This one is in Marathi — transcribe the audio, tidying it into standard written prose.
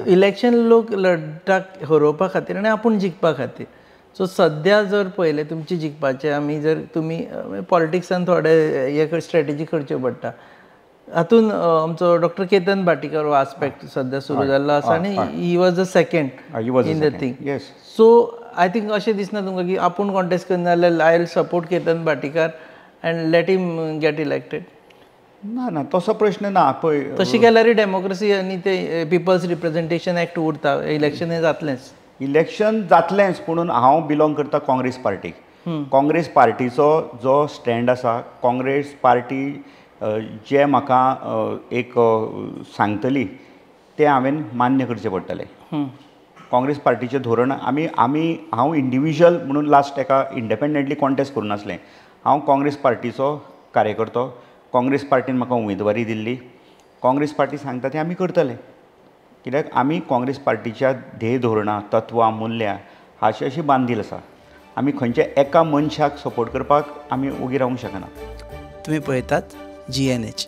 इलेक्शन लोक लढटाक हरोवपा खातीर आनी आपूण जिखपा खातीर. सो सद्या जर पळयलें तुमचे जिखपाचें आमी जर तुमी पॉलिटिक्सान थोडे हे स्ट्रॅटेजी करच्यो पडटा. हातून आमचो डॉक्टर केतन भाटीकर हो आस्पेक्ट सद्या सुरू जाल्लो आसा आनी he was the second in the thing. So I think अशें दिसना तुमकां की आपूण कॉन्टेस्ट करना जाल्यार I will support Ketan Bhatikar and let him get elected. ना ना तसो प्रश्न ना. पळय तशें केल्यार डेमोक्रेसी आनी ते पिपल्स रिप्रेझेंटेशन एक्ट उरता. इलेक्शन हें जातलेंच. इलेक्शन जातलेंच पूण हांव बिलोंग करता काँग्रेस पार्टीक. काँग्रेस पार्टीचो जो स्टँड आसा, काँग्रेस पार्टी जे म्हाका एक सांगतली तें हांवें मान्य करचें पडटलें. काँग्रेस पार्टीचें धोरण हांव इंडिविज्युअल म्हणून लास्ट एका इंडिपेंडंटली कॉन्टेस्ट करूं नासलें. हांव काँग्रेस पार्टीचो कार्यकर्तो. काँग्रेस पार्टीन म्हाका उमेदवारी दिल्ली. काँग्रेस पार्टी सांगता तें आमी करतले. कित्याक आमी काँग्रेस पार्टीच्या ध्येय धोरणां, तत्वां, मुल्यां हाची अशी बांदील आसा. आमी खंयच्या एका मनशाक सपोर्ट करपाक आमी उगी रावंक शकना. तुमी पळयतात GNH.